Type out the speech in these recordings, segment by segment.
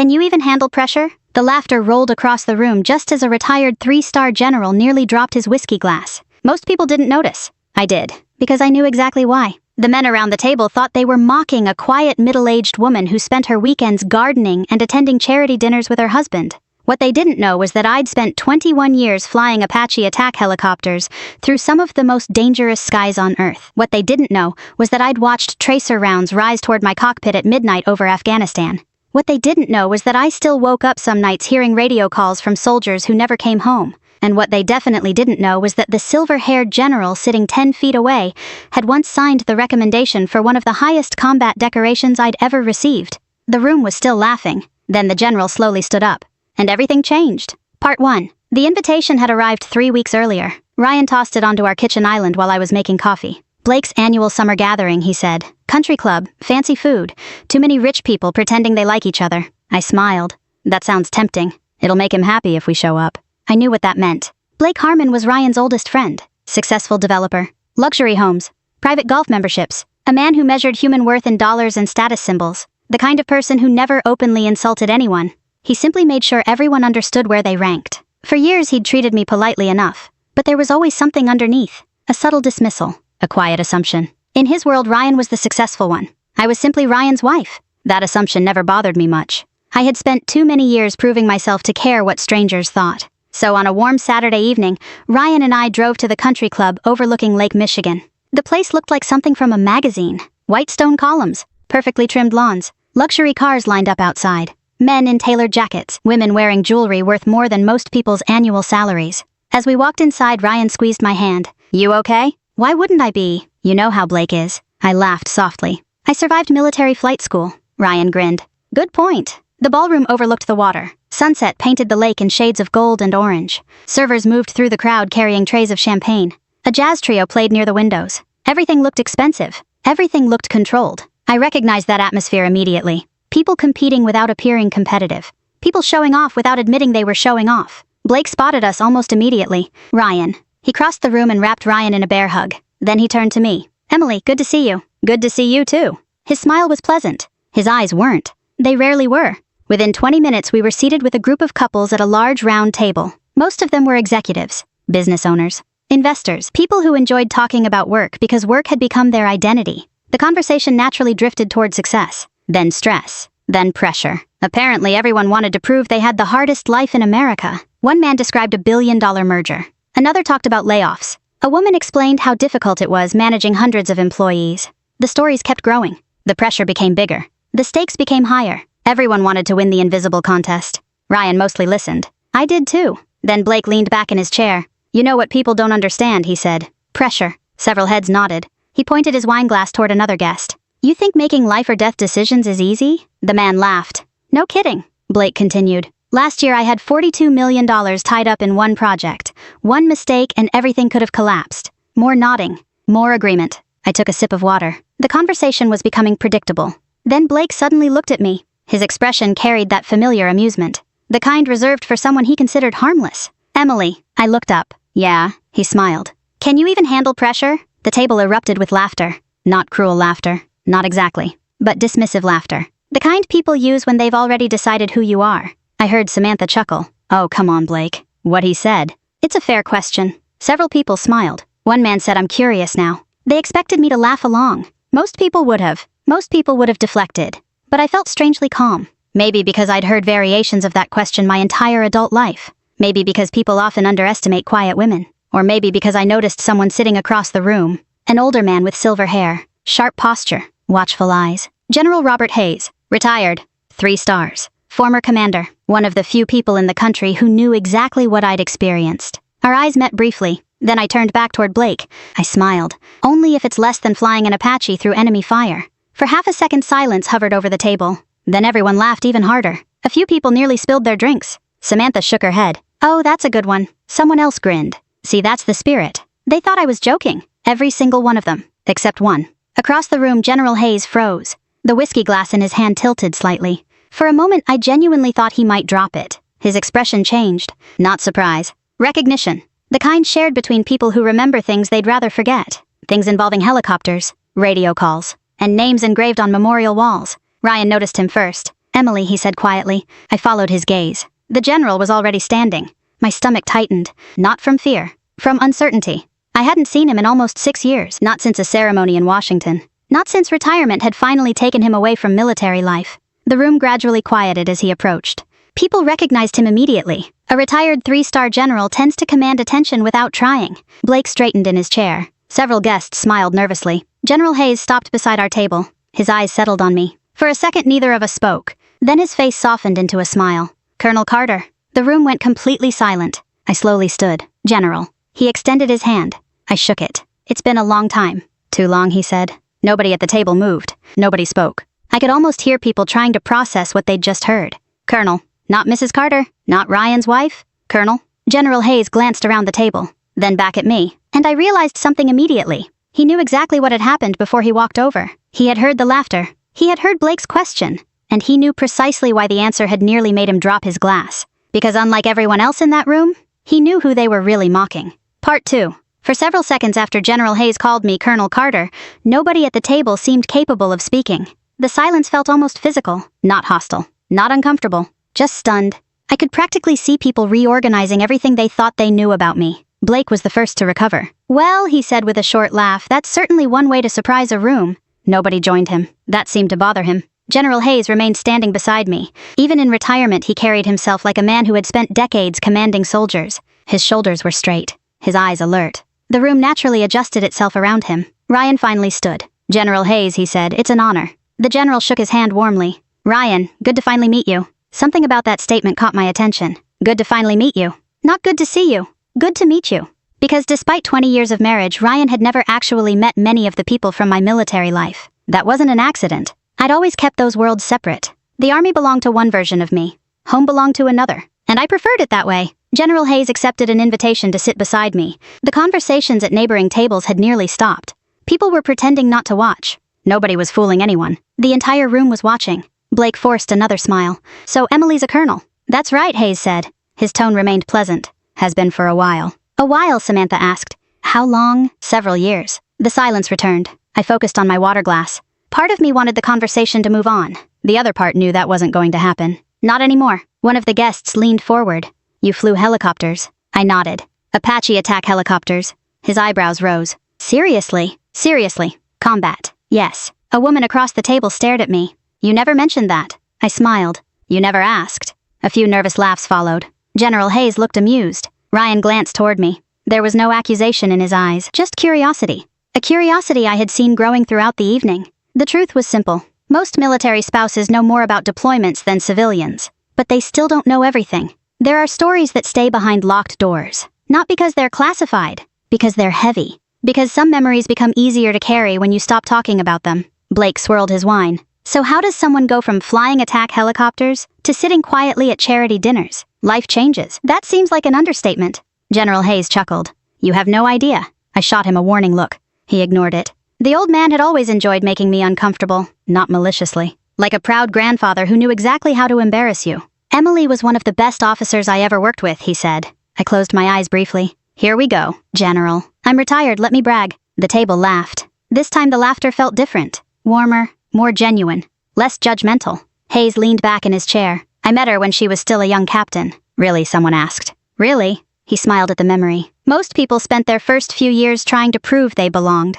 Can you even handle pressure? The laughter rolled across the room just as a retired 3-star general nearly dropped his whiskey glass. Most people didn't notice. I did, because I knew exactly why. The men around the table thought they were mocking a quiet middle-aged woman who spent her weekends gardening and attending charity dinners with her husband. What they didn't know was that I'd spent 21 years flying Apache attack helicopters through some of the most dangerous skies on Earth. What they didn't know was that I'd watched tracer rounds rise toward my cockpit at midnight over Afghanistan. What they didn't know was that I still woke up some nights hearing radio calls from soldiers who never came home. And what they definitely didn't know was that the silver-haired general sitting 10 feet away had once signed the recommendation for one of the highest combat decorations I'd ever received. The room was still laughing. Then the general slowly stood up. And everything changed. Part 1. The invitation had arrived 3 weeks earlier. Ryan tossed it onto our kitchen island while I was making coffee. Blake's annual summer gathering, he said. Country club, fancy food, too many rich people pretending they like each other. I smiled. That sounds tempting. It'll make him happy if we show up. I knew what that meant. Blake Harmon was Ryan's oldest friend. Successful developer. Luxury homes. Private golf memberships. A man who measured human worth in dollars and status symbols. The kind of person who never openly insulted anyone. He simply made sure everyone understood where they ranked. For years he'd treated me politely enough, but there was always something underneath. A subtle dismissal. A quiet assumption. In his world, Ryan was the successful one. I was simply Ryan's wife. That assumption never bothered me much. I had spent too many years proving myself to care what strangers thought. So on a warm Saturday evening, Ryan and I drove to the country club overlooking Lake Michigan. The place looked like something from a magazine. White stone columns, perfectly trimmed lawns, luxury cars lined up outside. Men in tailored jackets, women wearing jewelry worth more than most people's annual salaries. As we walked inside, Ryan squeezed my hand. You okay? Why wouldn't I be? You know how Blake is. I laughed softly. I survived military flight school. Ryan grinned. Good point. The ballroom overlooked the water. Sunset painted the lake in shades of gold and orange. Servers moved through the crowd carrying trays of champagne. A jazz trio played near the windows. Everything looked expensive. Everything looked controlled. I recognized that atmosphere immediately. People competing without appearing competitive. People showing off without admitting they were showing off. Blake spotted us almost immediately. Ryan. He crossed the room and wrapped Ryan in a bear hug. Then he turned to me. Emily, good to see you. Good to see you too. His smile was pleasant. His eyes weren't. They rarely were. Within 20 minutes we were seated with a group of couples at a large round table. Most of them were executives, business owners, investors, people who enjoyed talking about work because work had become their identity. The conversation naturally drifted toward success. Then stress. Then pressure. Apparently everyone wanted to prove they had the hardest life in America. One man described a billion-dollar merger. Another talked about layoffs. A woman explained how difficult it was managing hundreds of employees. The stories kept growing. The pressure became bigger. The stakes became higher. Everyone wanted to win the invisible contest. Ryan mostly listened. I did too. Then Blake leaned back in his chair. You know what people don't understand, he said. Pressure. Several heads nodded. He pointed his wine glass toward another guest. You think making life or death decisions is easy? The man laughed. No kidding, Blake continued. Last year I had $42 million tied up in one project. One mistake and everything could have collapsed. More nodding. More agreement. I took a sip of water. The conversation was becoming predictable. Then Blake suddenly looked at me. His expression carried that familiar amusement. The kind reserved for someone he considered harmless. Emily. I looked up. Yeah, he smiled. Can you even handle pressure? The table erupted with laughter. Not cruel laughter. Not exactly. But dismissive laughter. The kind people use when they've already decided who you are. I heard Samantha chuckle. Oh, come on, Blake. What he said. It's a fair question. Several people smiled. One man said, I'm curious now. They expected me to laugh along. Most people would have. Most people would have deflected. But I felt strangely calm. Maybe because I'd heard variations of that question my entire adult life. Maybe because people often underestimate quiet women. Or maybe because I noticed someone sitting across the room. An older man with silver hair. Sharp posture. Watchful eyes. General Robert Hayes. Retired. 3 stars. Former commander. One of the few people in the country who knew exactly what I'd experienced. Our eyes met briefly. Then I turned back toward Blake. I smiled. Only if it's less than flying an Apache through enemy fire. For half a second silence hovered over the table. Then everyone laughed even harder. A few people nearly spilled their drinks. Samantha shook her head. Oh, that's a good one. Someone else grinned. See, that's the spirit. They thought I was joking. Every single one of them. Except one. Across the room, General Hayes froze. The whiskey glass in his hand tilted slightly. For a moment, I genuinely thought he might drop it. His expression changed. Not surprise. Recognition. The kind shared between people who remember things they'd rather forget. Things involving helicopters, radio calls, and names engraved on memorial walls. Ryan noticed him first. Emily, he said quietly. I followed his gaze. The general was already standing. My stomach tightened, not from fear, from uncertainty. I hadn't seen him in almost 6 years, not since a ceremony in Washington. Not since retirement had finally taken him away from military life. The room gradually quieted as he approached. People recognized him immediately. A retired 3-star general tends to command attention without trying. Blake straightened in his chair. Several guests smiled nervously. General Hayes stopped beside our table. His eyes settled on me. For a second, neither of us spoke. Then his face softened into a smile. Colonel Carter. The room went completely silent. I slowly stood. General. He extended his hand. I shook it. It's been a long time. Too long, he said. Nobody at the table moved. Nobody spoke. I could almost hear people trying to process what they'd just heard. Colonel. Not Mrs. Carter. Not Ryan's wife. Colonel. General Hayes glanced around the table, then back at me, and I realized something immediately. He knew exactly what had happened before he walked over. He had heard the laughter. He had heard Blake's question, and he knew precisely why the answer had nearly made him drop his glass. Because unlike everyone else in that room, he knew who they were really mocking. Part 2. For several seconds after General Hayes called me Colonel Carter, nobody at the table seemed capable of speaking. The silence felt almost physical, not hostile, not uncomfortable, just stunned. I could practically see people reorganizing everything they thought they knew about me. Blake was the first to recover. Well, he said with a short laugh, that's certainly one way to surprise a room. Nobody joined him. That seemed to bother him. General Hayes remained standing beside me. Even in retirement, he carried himself like a man who had spent decades commanding soldiers. His shoulders were straight, his eyes alert. The room naturally adjusted itself around him. Ryan finally stood. General Hayes, he said, it's an honor. The general shook his hand warmly. Ryan, good to finally meet you. Something about that statement caught my attention. Good to finally meet you. Not good to see you. Good to meet you. Because despite 20 years of marriage, Ryan had never actually met many of the people from my military life. That wasn't an accident. I'd always kept those worlds separate. The army belonged to one version of me. Home belonged to another. And I preferred it that way. General Hayes accepted an invitation to sit beside me. The conversations at neighboring tables had nearly stopped. People were pretending not to watch. Nobody was fooling anyone. The entire room was watching. Blake forced another smile. So Emily's a colonel. That's right, Hayes said. His tone remained pleasant. Has been for a while. A while, Samantha asked. How long? Several years. The silence returned. I focused on my water glass. Part of me wanted the conversation to move on. The other part knew that wasn't going to happen. Not anymore. One of the guests leaned forward. You flew helicopters. I nodded. Apache attack helicopters. His eyebrows rose. Seriously? Seriously. Combat. Yes. A woman across the table stared at me. You never mentioned that. I smiled. You never asked. A few nervous laughs followed. General Hayes looked amused. Ryan glanced toward me. There was no accusation in his eyes, just curiosity. A curiosity I had seen growing throughout the evening. The truth was simple. Most military spouses know more about deployments than civilians. But they still don't know everything. There are stories that stay behind locked doors. Not because they're classified, because they're heavy. Because some memories become easier to carry when you stop talking about them. Blake swirled his wine. So how does someone go from flying attack helicopters to sitting quietly at charity dinners? Life changes. That seems like an understatement. General Hayes chuckled. You have no idea. I shot him a warning look. He ignored it. The old man had always enjoyed making me uncomfortable, not maliciously. Like a proud grandfather who knew exactly how to embarrass you. Emily was one of the best officers I ever worked with, he said. I closed my eyes briefly. Here we go, General. I'm retired, let me brag. The table laughed. This time the laughter felt different. Warmer, more genuine, less judgmental. Hayes leaned back in his chair. I met her when she was still a young captain. Really, someone asked. Really? He smiled at the memory. Most people spent their first few years trying to prove they belonged.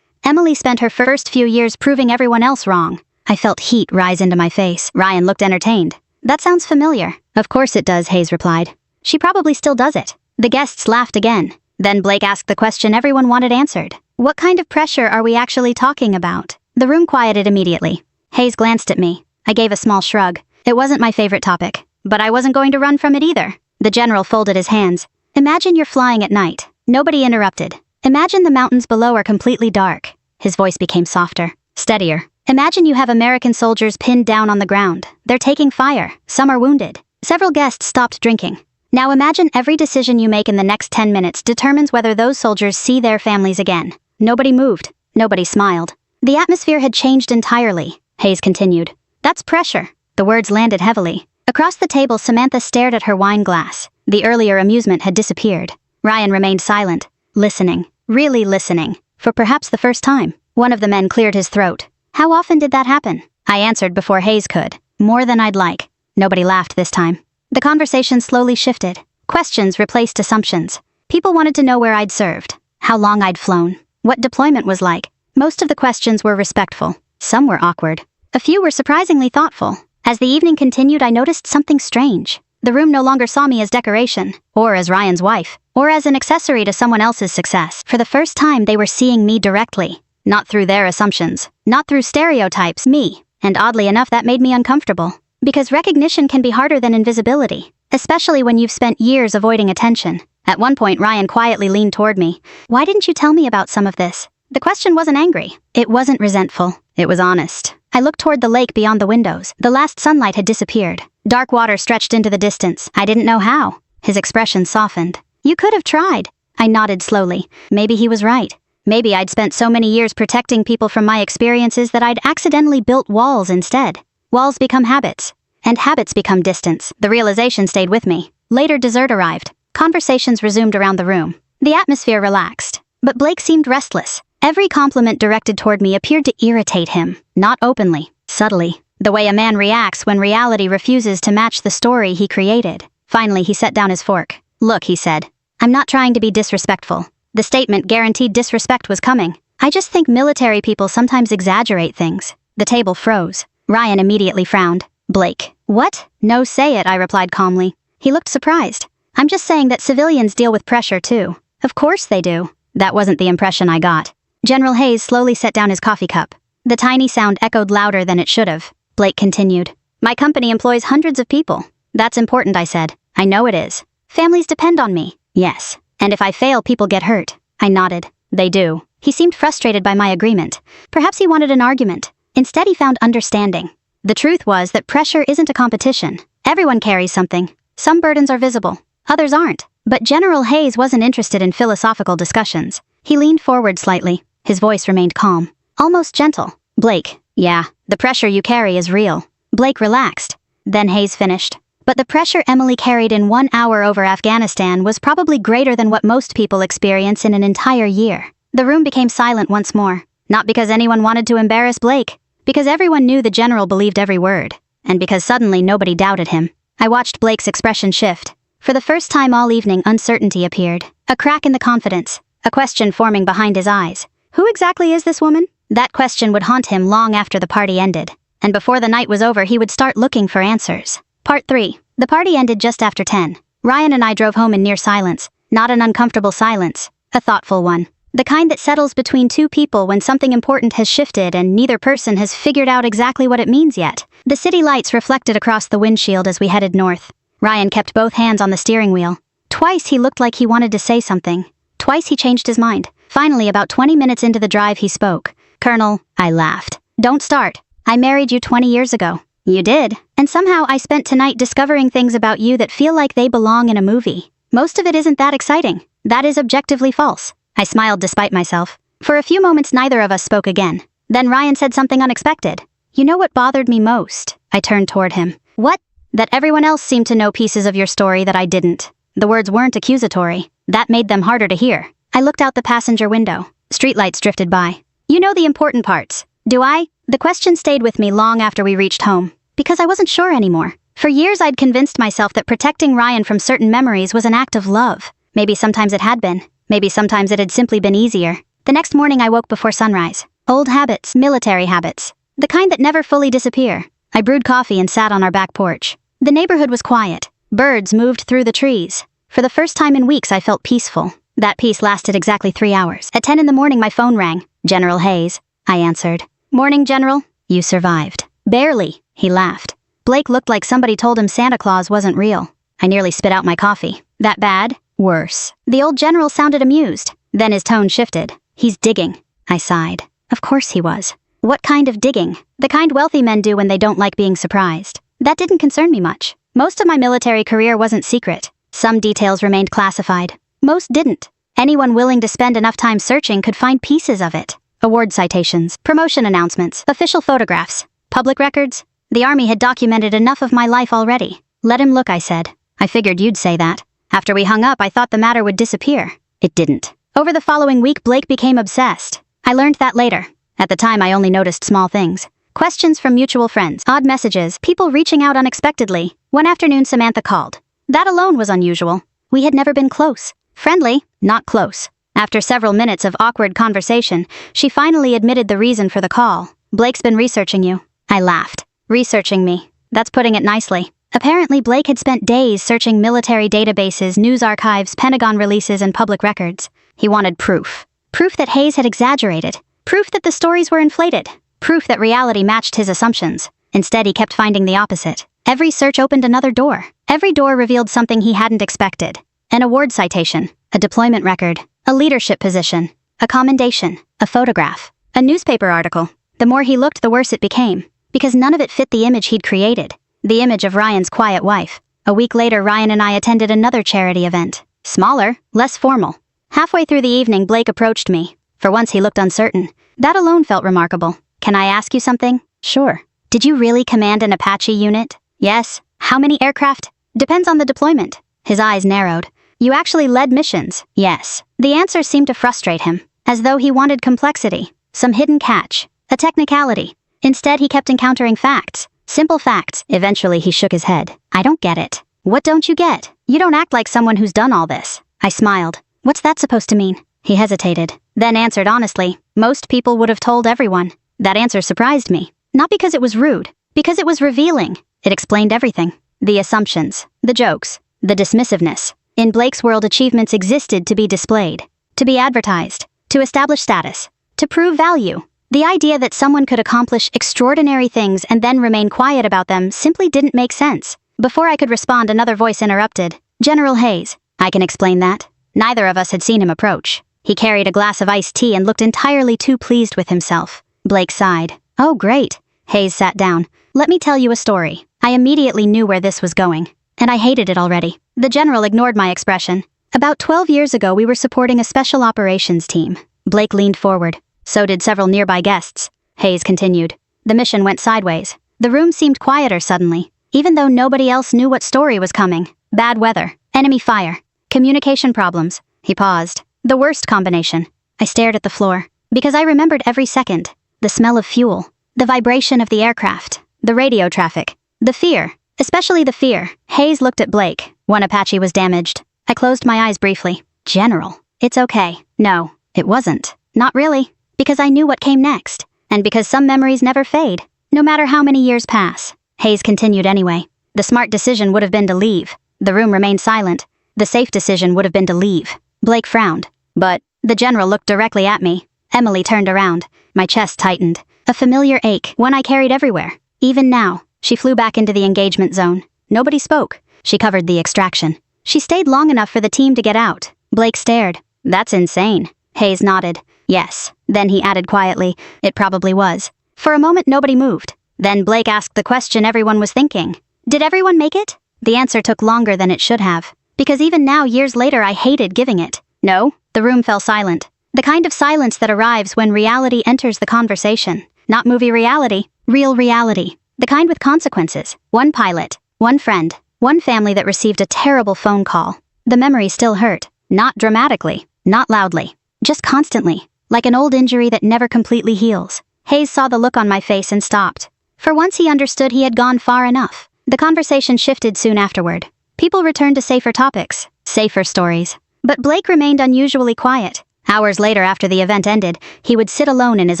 Emily spent her first few years proving everyone else wrong. I felt heat rise into my face. Ryan looked entertained. That sounds familiar. Of course it does, Hayes replied. She probably still does it. The guests laughed again. Then Blake asked the question everyone wanted answered. What kind of pressure are we actually talking about? The room quieted immediately. Hayes glanced at me. I gave a small shrug. It wasn't my favorite topic, but I wasn't going to run from it either. The general folded his hands. Imagine you're flying at night. Nobody interrupted. Imagine the mountains below are completely dark. His voice became softer, steadier. Imagine you have American soldiers pinned down on the ground. They're taking fire. Some are wounded. Several guests stopped drinking. Now imagine every decision you make in the next 10 minutes determines whether those soldiers see their families again. Nobody moved. Nobody smiled. The atmosphere had changed entirely, Hayes continued. That's pressure. The words landed heavily. Across the table, Samantha stared at her wine glass. The earlier amusement had disappeared. Ryan remained silent, listening, really listening, for perhaps the first time. One of the men cleared his throat. How often did that happen? I answered before Hayes could. More than I'd like. Nobody laughed this time. The conversation slowly shifted. Questions replaced assumptions. People wanted to know where I'd served, how long I'd flown, what deployment was like. Most of the questions were respectful. Some were awkward. A few were surprisingly thoughtful. As the evening continued, I noticed something strange. The room no longer saw me as decoration, or as Ryan's wife, or as an accessory to someone else's success. For the first time, they were seeing me directly. Not through their assumptions, not through stereotypes, me. And oddly enough, that made me uncomfortable. Because recognition can be harder than invisibility, especially when you've spent years avoiding attention. At one point, Ryan quietly leaned toward me. Why didn't you tell me about some of this? The question wasn't angry. It wasn't resentful. It was honest. I looked toward the lake beyond the windows. The last sunlight had disappeared. Dark water stretched into the distance. I didn't know how. His expression softened. You could have tried. I nodded slowly. Maybe he was right. Maybe I'd spent so many years protecting people from my experiences that I'd accidentally built walls instead. Walls become habits. And habits become distance. The realization stayed with me. Later, dessert arrived. Conversations resumed around the room. The atmosphere relaxed. But Blake seemed restless. Every compliment directed toward me appeared to irritate him. Not openly, subtly. The way a man reacts when reality refuses to match the story he created. Finally, he set down his fork. Look, he said. I'm not trying to be disrespectful. The statement guaranteed disrespect was coming. I just think military people sometimes exaggerate things. The table froze. Ryan immediately frowned. Blake. What? No, say it, I replied calmly. He looked surprised. I'm just saying that civilians deal with pressure too. Of course they do. That wasn't the impression I got. General Hayes slowly set down his coffee cup. The tiny sound echoed louder than it should have. Blake continued. My company employs hundreds of people. That's important, I said. I know it is. Families depend on me. Yes. And if I fail, people get hurt. I nodded. They do. He seemed frustrated by my agreement. Perhaps he wanted an argument. Instead, he found understanding. The truth was that pressure isn't a competition. Everyone carries something. Some burdens are visible. Others aren't. But General Hayes wasn't interested in philosophical discussions. He leaned forward slightly. His voice remained calm. Almost gentle. Blake. Yeah, the pressure you carry is real. Blake relaxed. Then Hayes finished. But the pressure Emily carried in 1 hour over Afghanistan was probably greater than what most people experience in an entire year. The room became silent once more. Not because anyone wanted to embarrass Blake. Because everyone knew the general believed every word. And because suddenly nobody doubted him. I watched Blake's expression shift. For the first time all evening, uncertainty appeared. A crack in the confidence. A question forming behind his eyes. Who exactly is this woman? That question would haunt him long after the party ended. And before the night was over, he would start looking for answers. Part 3. The party ended just after 10. Ryan and I drove home in near silence. Not an uncomfortable silence. A thoughtful one. The kind that settles between two people when something important has shifted and neither person has figured out exactly what it means yet. The city lights reflected across the windshield as we headed north. Ryan kept both hands on the steering wheel. Twice he looked like he wanted to say something. Twice he changed his mind. Finally, about 20 minutes into the drive, he spoke. Colonel, I laughed. Don't start. I married you 20 years ago. You did. And somehow I spent tonight discovering things about you that feel like they belong in a movie. Most of it isn't that exciting. That is objectively false. I smiled despite myself. For a few moments, neither of us spoke again. Then Ryan said something unexpected. You know what bothered me most? I turned toward him. What? That everyone else seemed to know pieces of your story that I didn't. The words weren't accusatory. That made them harder to hear. I looked out the passenger window. Streetlights drifted by. You know the important parts. Do I? The question stayed with me long after we reached home. Because I wasn't sure anymore. For years I'd convinced myself that protecting Ryan from certain memories was an act of love. Maybe sometimes it had been. Maybe sometimes it had simply been easier. The next morning I woke before sunrise. Old habits, military habits. The kind that never fully disappear. I brewed coffee and sat on our back porch. The neighborhood was quiet. Birds moved through the trees. For the first time in weeks I felt peaceful. That peace lasted exactly 3 hours. At 10 in the morning my phone rang. General Hayes. I answered. Morning, General. You survived. Barely. He laughed. Blake looked like somebody told him Santa Claus wasn't real. I nearly spit out my coffee. That bad? Worse. The old general sounded amused. Then his tone shifted. He's digging. I sighed. Of course he was. What kind of digging? The kind wealthy men do when they don't like being surprised. That didn't concern me much. Most of my military career wasn't secret. Some details remained classified. Most didn't. Anyone willing to spend enough time searching could find pieces of it. Award citations, promotion announcements, official photographs, public records. The Army had documented enough of my life already. Let him look, I said. I figured you'd say that. After we hung up, I thought the matter would disappear. It didn't. Over the following week, Blake became obsessed. I learned that later. At the time, I only noticed small things. Questions from mutual friends, odd messages, people reaching out unexpectedly. One afternoon Samantha called. That alone was unusual. We had never been close. Friendly, not close. After several minutes of awkward conversation, she finally admitted the reason for the call. Blake's been researching you. I laughed. Researching me. That's putting it nicely. Apparently Blake had spent days searching military databases, news archives, Pentagon releases, and public records. He wanted proof. Proof that Hayes had exaggerated. Proof that the stories were inflated. Proof that reality matched his assumptions. Instead, he kept finding the opposite. Every search opened another door. Every door revealed something he hadn't expected. An award citation, a deployment record, a leadership position, a commendation, a photograph, a newspaper article. The more he looked, the worse it became, because none of it fit the image he'd created. The image of Ryan's quiet wife. A week later, Ryan and I attended another charity event. Smaller, less formal. Halfway through the evening, Blake approached me. For once, he looked uncertain. That alone felt remarkable. Can I ask you something? Sure. Did you really command an Apache unit? Yes. How many aircraft? Depends on the deployment. His eyes narrowed. You actually led missions? Yes. The answer seemed to frustrate him, as though he wanted complexity, some hidden catch, a technicality. Instead, he kept encountering facts. Simple facts. Eventually, he shook his head. I don't get it. What don't you get? You don't act like someone who's done all this. I smiled. What's that supposed to mean? He hesitated, then answered honestly. Most people would have told everyone. That answer surprised me. Not because it was rude, because it was revealing. It explained everything. The assumptions, the jokes, the dismissiveness. In Blake's world, achievements existed to be displayed, to be advertised, to establish status, to prove value. The idea that someone could accomplish extraordinary things and then remain quiet about them simply didn't make sense. Before I could respond, another voice interrupted. General Hayes. I can explain that. Neither of us had seen him approach. He carried a glass of iced tea and looked entirely too pleased with himself. Blake sighed. Oh, great. Hayes sat down. Let me tell you a story. I immediately knew where this was going, and I hated it already. The general ignored my expression. About 12 years ago, we were supporting a special operations team. Blake leaned forward. So did several nearby guests. Hayes continued. The mission went sideways. The room seemed quieter suddenly, even though nobody else knew what story was coming. Bad weather, enemy fire, communication problems. He paused. The worst combination. I stared at the floor, because I remembered every second. The smell of fuel, the vibration of the aircraft, the radio traffic, the fear, especially the fear. Hayes looked at Blake. One Apache was damaged. I closed my eyes briefly. General, it's okay. No, it wasn't. Not really. Because I knew what came next, and because some memories never fade, no matter how many years pass. Hayes continued anyway. The smart decision would have been to leave. The room remained silent. The safe decision would have been to leave. Blake frowned. But the general looked directly at me. Emily turned around. My chest tightened. A familiar ache, one I carried everywhere. Even now, she flew back into the engagement zone. Nobody spoke. She covered the extraction. She stayed long enough for the team to get out. Blake stared. That's insane. Hayes nodded. Yes. Then he added quietly, it probably was. For a moment, nobody moved. Then Blake asked the question everyone was thinking. Did everyone make it? The answer took longer than it should have. Because even now, years later, I hated giving it. No. The room fell silent. The kind of silence that arrives when reality enters the conversation. Not movie reality, real reality. The kind with consequences. One pilot, one friend, one family that received a terrible phone call. The memory still hurt. Not dramatically, not loudly. Just constantly. Like an old injury that never completely heals. Hayes saw the look on my face and stopped. For once he understood he had gone far enough. The conversation shifted soon afterward. People returned to safer topics, safer stories. But Blake remained unusually quiet. Hours later, after the event ended, he would sit alone in his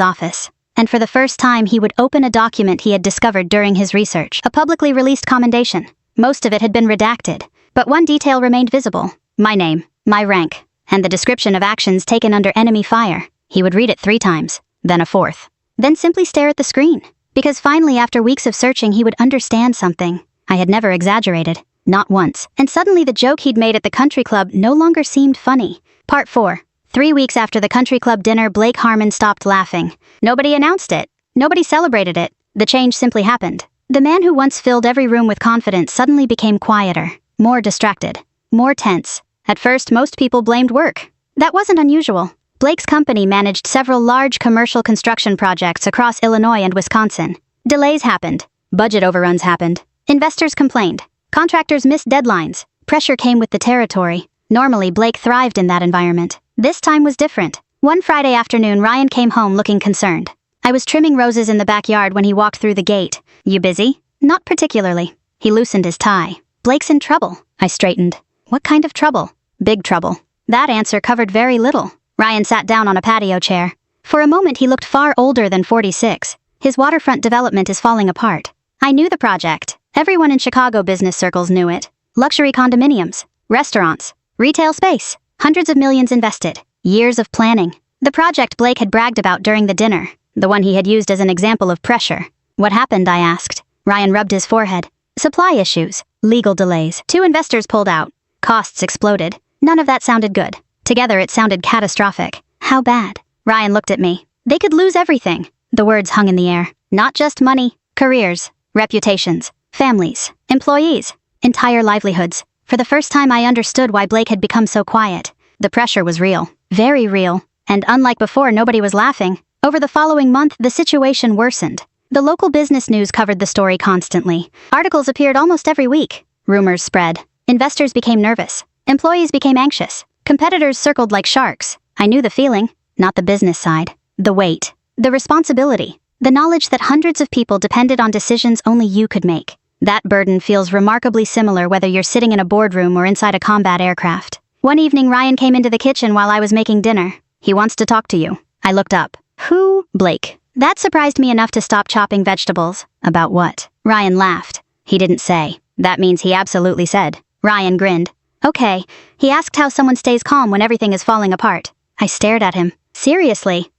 office. And for the first time, he would open a document he had discovered during his research. A publicly released commendation. Most of it had been redacted. But one detail remained visible. My name, my rank, and the description of actions taken under enemy fire. He would read it 3 times, then a 4th. Then simply stare at the screen. Because finally, after weeks of searching, he would understand something. I had never exaggerated. Not once. And suddenly the joke he'd made at the country club no longer seemed funny. Part 4. 3 weeks after the country club dinner, Blake Harmon stopped laughing. Nobody announced it. Nobody celebrated it. The change simply happened. The man who once filled every room with confidence suddenly became quieter, more distracted, more tense. At first, most people blamed work. That wasn't unusual. Blake's company managed several large commercial construction projects across Illinois and Wisconsin. Delays happened. Budget overruns happened. Investors complained. Contractors missed deadlines. Pressure came with the territory. Normally, Blake thrived in that environment. This time was different. One Friday afternoon, Ryan came home looking concerned. I was trimming roses in the backyard when he walked through the gate. You busy? Not particularly. He loosened his tie. Blake's in trouble. I straightened. What kind of trouble? Big trouble. That answer covered very little. Ryan sat down on a patio chair. For a moment he looked far older than 46. His waterfront development is falling apart. I knew the project. Everyone in Chicago business circles knew it. Luxury condominiums, restaurants, retail space, hundreds of millions invested, years of planning. The project Blake had bragged about during the dinner, the one he had used as an example of pressure. What happened, I asked. Ryan rubbed his forehead. Supply issues, legal delays, 2 investors pulled out, costs exploded. None of that sounded good. Together it sounded catastrophic. How bad? Ryan looked at me. They could lose everything. The words hung in the air. Not just money, careers, reputations, families, employees, entire livelihoods. For the first time I understood why Blake had become so quiet. The pressure was real, very real, and unlike before, nobody was laughing. Over the following month, the situation worsened. The local business news covered the story constantly. Articles appeared almost every week. Rumors spread. Investors became nervous. Employees became anxious. Competitors circled like sharks. I knew the feeling, not the business side. The weight, the responsibility, the knowledge that hundreds of people depended on decisions only you could make. That burden feels remarkably similar whether you're sitting in a boardroom or inside a combat aircraft. One evening, Ryan came into the kitchen while I was making dinner. He wants to talk to you. I looked up. Who? Blake. That surprised me enough to stop chopping vegetables. About what? Ryan laughed. He didn't say. That means he absolutely said. Ryan grinned. Okay. He asked how someone stays calm when everything is falling apart. I stared at him. Seriously.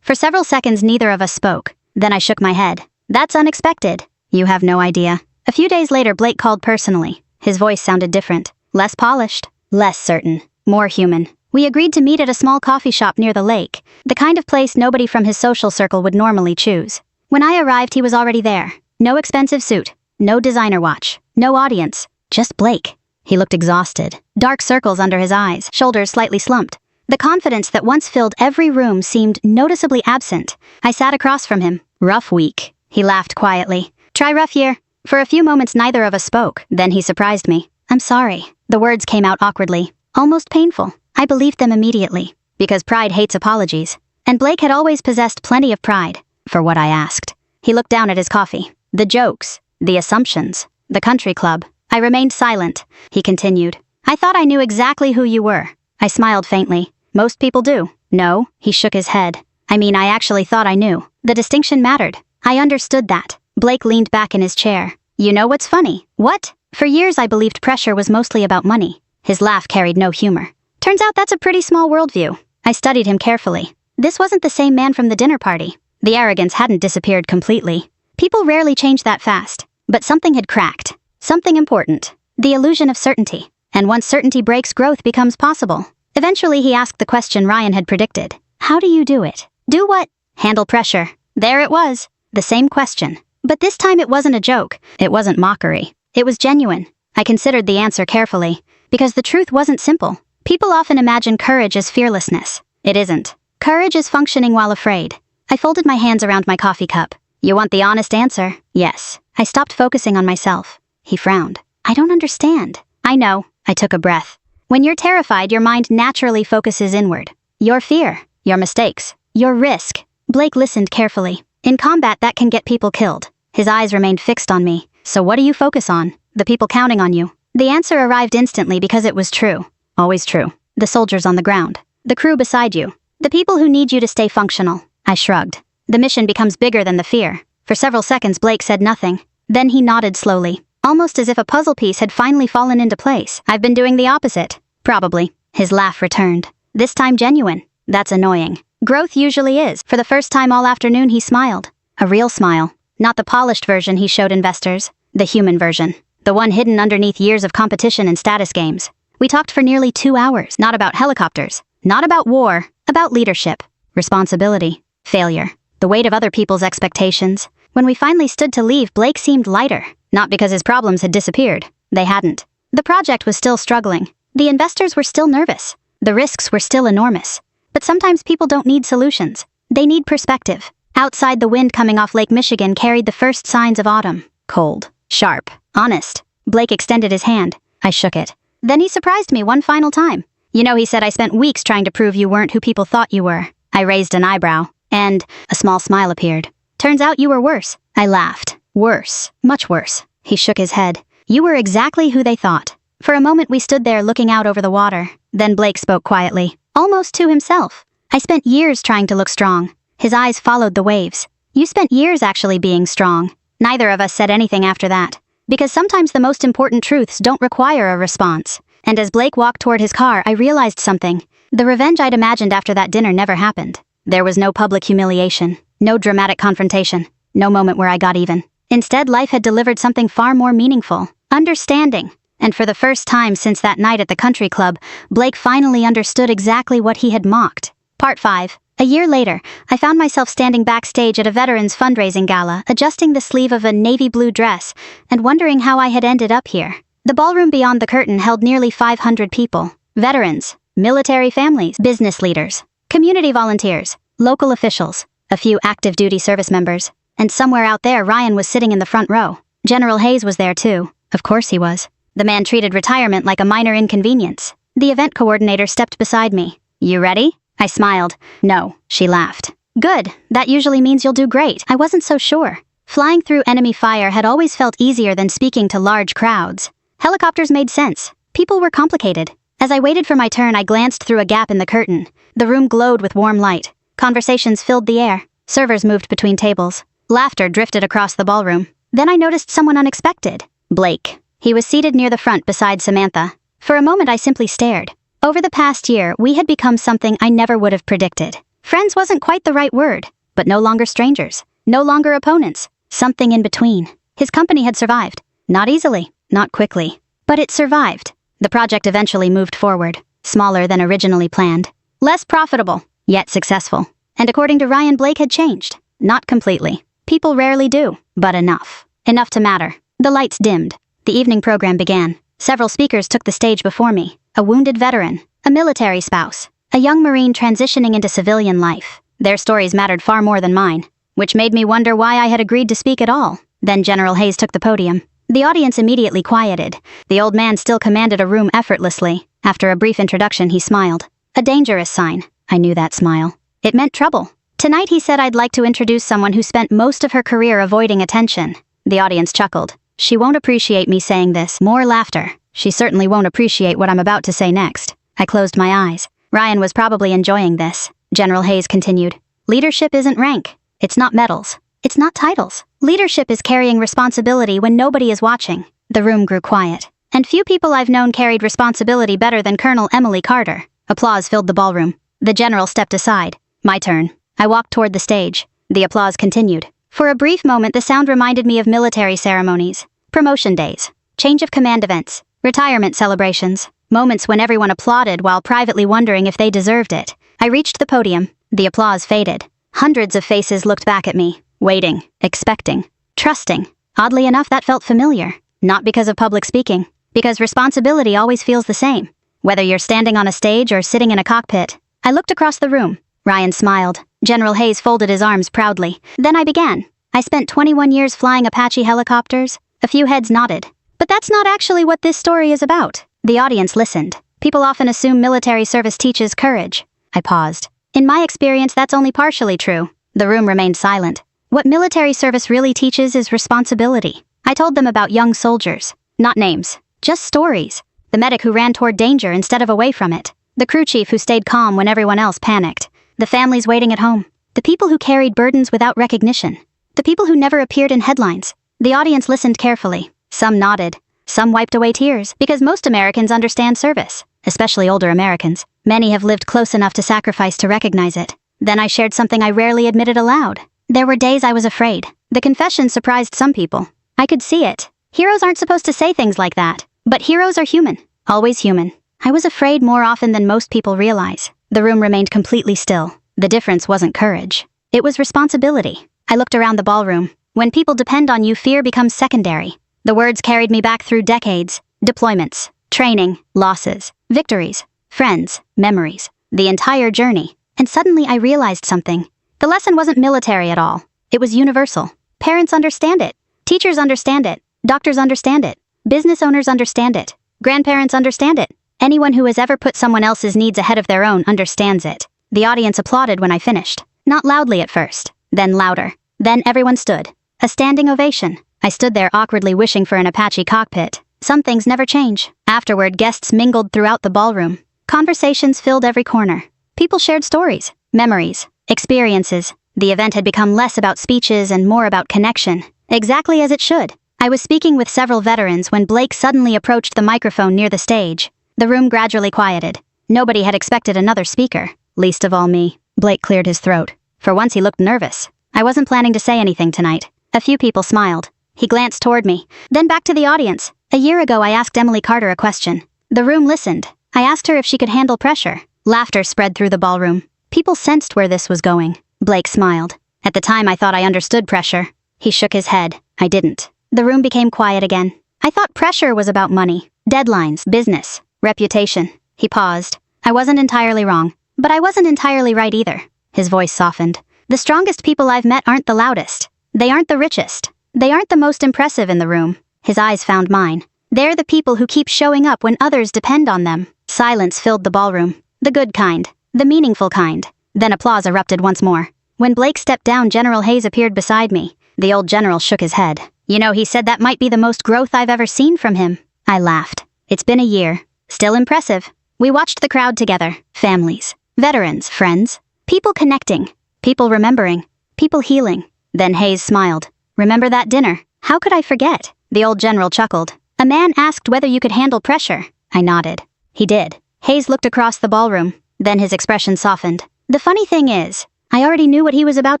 For several seconds, neither of us spoke. Then I shook my head. That's unexpected. You have no idea. A few days later, Blake called personally. His voice sounded different. Less polished. Less certain. More human. We agreed to meet at a small coffee shop near the lake, the kind of place nobody from his social circle would normally choose. When I arrived, he was already there. No expensive suit. No designer watch. No audience. Just Blake. He looked exhausted. Dark circles under his eyes, shoulders slightly slumped. The confidence that once filled every room seemed noticeably absent. I sat across from him. Rough week. He laughed quietly. Try rough year. For a few moments, neither of us spoke. Then he surprised me. I'm sorry. The words came out awkwardly. Almost painful. I believed them immediately. Because pride hates apologies. And Blake had always possessed plenty of pride. For what I asked. He looked down at his coffee. The jokes. The assumptions. The country club. I remained silent. He continued. I thought I knew exactly who you were. I smiled faintly. Most people do. No, he shook his head. I mean, I actually thought I knew. The distinction mattered. I understood that. Blake leaned back in his chair. You know what's funny? What? For years I believed pressure was mostly about money. His laugh carried no humor. Turns out that's a pretty small worldview. I studied him carefully. This wasn't the same man from the dinner party. The arrogance hadn't disappeared completely. People rarely change that fast. But something had cracked. Something important. The illusion of certainty. And once certainty breaks, growth becomes possible. Eventually he asked the question Ryan had predicted. How do you do it? Do what? Handle pressure. There it was. The same question. But this time it wasn't a joke. It wasn't mockery. It was genuine. I considered the answer carefully. Because the truth wasn't simple. People often imagine courage as fearlessness. It isn't. Courage is functioning while afraid. I folded my hands around my coffee cup. You want the honest answer? Yes. I stopped focusing on myself. He frowned. I don't understand. I know. I took a breath. When you're terrified, your mind naturally focuses inward. Your fear, your mistakes, your risk. Blake listened carefully. In combat, that can get people killed. His eyes remained fixed on me. So what do you focus on? The people counting on you. The answer arrived instantly because it was true. Always true. The soldiers on the ground. The crew beside you. The people who need you to stay functional. I shrugged. The mission becomes bigger than the fear. For several seconds, Blake said nothing. Then he nodded slowly. Almost as if a puzzle piece had finally fallen into place. I've been doing the opposite. Probably. His laugh returned. This time genuine. That's annoying. Growth usually is. For the first time all afternoon he smiled. A real smile. Not the polished version he showed investors. The human version. The one hidden underneath years of competition and status games. We talked for nearly 2 hours. Not about helicopters. Not about war. About leadership. Responsibility. Failure. The weight of other people's expectations. When we finally stood to leave, Blake seemed lighter. Not because his problems had disappeared. They hadn't. The project was still struggling. The investors were still nervous. The risks were still enormous. But sometimes people don't need solutions. They need perspective. Outside, the wind coming off Lake Michigan carried the first signs of autumn. Cold. Sharp. Honest. Blake extended his hand. I shook it. Then he surprised me one final time. You know, he said, I spent weeks trying to prove you weren't who people thought you were. I raised an eyebrow. And a small smile appeared. Turns out you were worse. I laughed. Worse. Much worse. He shook his head. You were exactly who they thought. For a moment we stood there looking out over the water. Then Blake spoke quietly, almost to himself. I spent years trying to look strong. His eyes followed the waves. You spent years actually being strong. Neither of us said anything after that. Because sometimes the most important truths don't require a response. And as Blake walked toward his car, I realized something. The revenge I'd imagined after that dinner never happened. There was no public humiliation, no dramatic confrontation, no moment where I got even. Instead, life had delivered something far more meaningful. Understanding. And for the first time since that night at the country club, Blake finally understood exactly what he had mocked. Part 5. A year later, I found myself standing backstage at a veterans fundraising gala, adjusting the sleeve of a navy blue dress, and wondering how I had ended up here. The ballroom beyond the curtain held nearly 500 people. Veterans, military families, business leaders, community volunteers, local officials, a few active duty service members, and somewhere out there Ryan was sitting in the front row. General Hayes was there too. Of course he was. The man treated retirement like a minor inconvenience. The event coordinator stepped beside me. You ready? I smiled. No, she laughed. Good, that usually means you'll do great. I wasn't so sure. Flying through enemy fire had always felt easier than speaking to large crowds. Helicopters made sense. People were complicated. As I waited for my turn, I glanced through a gap in the curtain. The room glowed with warm light. Conversations filled the air. Servers moved between tables. Laughter drifted across the ballroom. Then I noticed someone unexpected. Blake. He was seated near the front beside Samantha. For a moment I simply stared. Over the past year, we had become something I never would have predicted. Friends wasn't quite the right word, but no longer strangers. No longer opponents. Something in between. His company had survived. Not easily, not quickly. But it survived. The project eventually moved forward. Smaller than originally planned. Less profitable, yet successful. And according to Ryan, Blake had changed. Not completely. People rarely do, but enough. Enough to matter. The lights dimmed. The evening program began. Several speakers took the stage before me. A wounded veteran, a military spouse, a young Marine transitioning into civilian life. Their stories mattered far more than mine, which made me wonder why I had agreed to speak at all. Then General Hayes took the podium. The audience immediately quieted. The old man still commanded a room effortlessly. After a brief introduction, he smiled. A dangerous sign. I knew that smile. It meant trouble. Tonight he said I'd like to introduce someone who spent most of her career avoiding attention. The audience chuckled. She won't appreciate me saying this. More laughter. She certainly won't appreciate what I'm about to say next. I closed my eyes. Ryan was probably enjoying this. General Hayes continued. Leadership isn't rank. It's not medals. It's not titles. Leadership is carrying responsibility when nobody is watching. The room grew quiet. And few people I've known carried responsibility better than Colonel Emily Carter. Applause filled the ballroom. The general stepped aside. My turn. I walked toward the stage. The applause continued. For a brief moment, the sound reminded me of military ceremonies, promotion days, change of command events, retirement celebrations, moments when everyone applauded while privately wondering if they deserved it. I reached the podium. The applause faded. Hundreds of faces looked back at me, waiting, expecting, trusting. Oddly enough, that felt familiar. Not because of public speaking, because responsibility always feels the same. Whether you're standing on a stage or sitting in a cockpit. I looked across the room. Ryan smiled. General Hayes folded his arms proudly. Then I began. I spent 21 years flying Apache helicopters. A few heads nodded. But that's not actually what this story is about. The audience listened. People often assume military service teaches courage. I paused. In my experience, that's only partially true. The room remained silent. What military service really teaches is responsibility. I told them about young soldiers. Not names. Just stories. The medic who ran toward danger instead of away from it. The crew chief who stayed calm when everyone else panicked. The families waiting at home. The people who carried burdens without recognition. The people who never appeared in headlines. The audience listened carefully. Some nodded. Some wiped away tears, because most Americans understand service, especially older Americans. Many have lived close enough to sacrifice to recognize it. Then I shared something I rarely admitted aloud. There were days I was afraid. The confession surprised some people. I could see it. Heroes aren't supposed to say things like that. But heroes are human. Always human. I was afraid more often than most people realize. The room remained completely still. The difference wasn't courage. It was responsibility. I looked around the ballroom. When people depend on you, fear becomes secondary. The words carried me back through decades. Deployments, training, losses, victories, friends, memories, the entire journey. And suddenly I realized something. The lesson wasn't military at all. It was universal. Parents understand it. Teachers understand it. Doctors understand it. Business owners understand it. Grandparents understand it. Anyone who has ever put someone else's needs ahead of their own understands it. The audience applauded when I finished. Not loudly at first, then louder. Then everyone stood. A standing ovation. I stood there awkwardly wishing for an Apache cockpit. Some things never change. Afterward, guests mingled throughout the ballroom. Conversations filled every corner. People shared stories, memories, experiences. The event had become less about speeches and more about connection. Exactly as it should. I was speaking with several veterans when Blake suddenly approached the microphone near the stage. The room gradually quieted. Nobody had expected another speaker. Least of all me. Blake cleared his throat. For once he looked nervous. I wasn't planning to say anything tonight. A few people smiled. He glanced toward me, then back to the audience. A year ago I asked Emily Carter a question. The room listened. I asked her if she could handle pressure. Laughter spread through the ballroom. People sensed where this was going. Blake smiled. At the time I thought I understood pressure. He shook his head. I didn't. The room became quiet again. I thought pressure was about money, deadlines, business, reputation. He paused. I wasn't entirely wrong, but I wasn't entirely right either. His voice softened. The strongest people I've met aren't the loudest. They aren't the richest. They aren't the most impressive in the room. His eyes found mine. They're the people who keep showing up when others depend on them. Silence filled the ballroom. The good kind. The meaningful kind. Then applause erupted once more. When Blake stepped down, General Hayes appeared beside me. The old general shook his head. You know, he said that might be the most growth I've ever seen from him. I laughed. It's been a year. Still impressive. We watched the crowd together. Families. Veterans. Friends. People connecting. People remembering. People healing. Then Hayes smiled. Remember that dinner? How could I forget? The old general chuckled. A man asked whether you could handle pressure. I nodded. He did. Hayes looked across the ballroom. Then his expression softened. The funny thing is, I already knew what he was about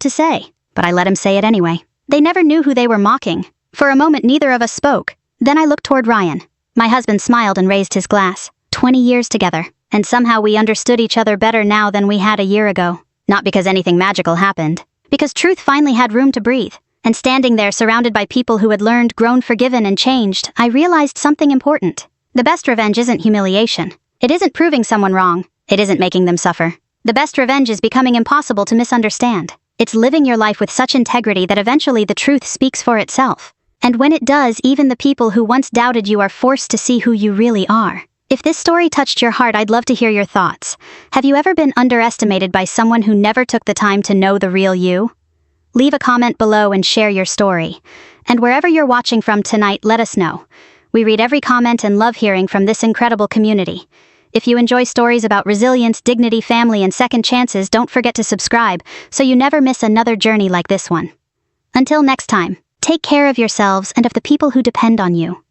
to say, but I let him say it anyway. They never knew who they were mocking. For a moment neither of us spoke. Then I looked toward Ryan. My husband smiled and raised his glass. 20 years together. And somehow we understood each other better now than we had a year ago. Not because anything magical happened. Because truth finally had room to breathe. And standing there surrounded by people who had learned, grown, forgiven, and changed, I realized something important. The best revenge isn't humiliation. It isn't proving someone wrong. It isn't making them suffer. The best revenge is becoming impossible to misunderstand. It's living your life with such integrity that eventually the truth speaks for itself. And when it does, even the people who once doubted you are forced to see who you really are. If this story touched your heart, I'd love to hear your thoughts. Have you ever been underestimated by someone who never took the time to know the real you? Leave a comment below and share your story. And wherever you're watching from tonight, let us know. We read every comment and love hearing from this incredible community. If you enjoy stories about resilience, dignity, family, and second chances, don't forget to subscribe so you never miss another journey like this one. Until next time, take care of yourselves and of the people who depend on you.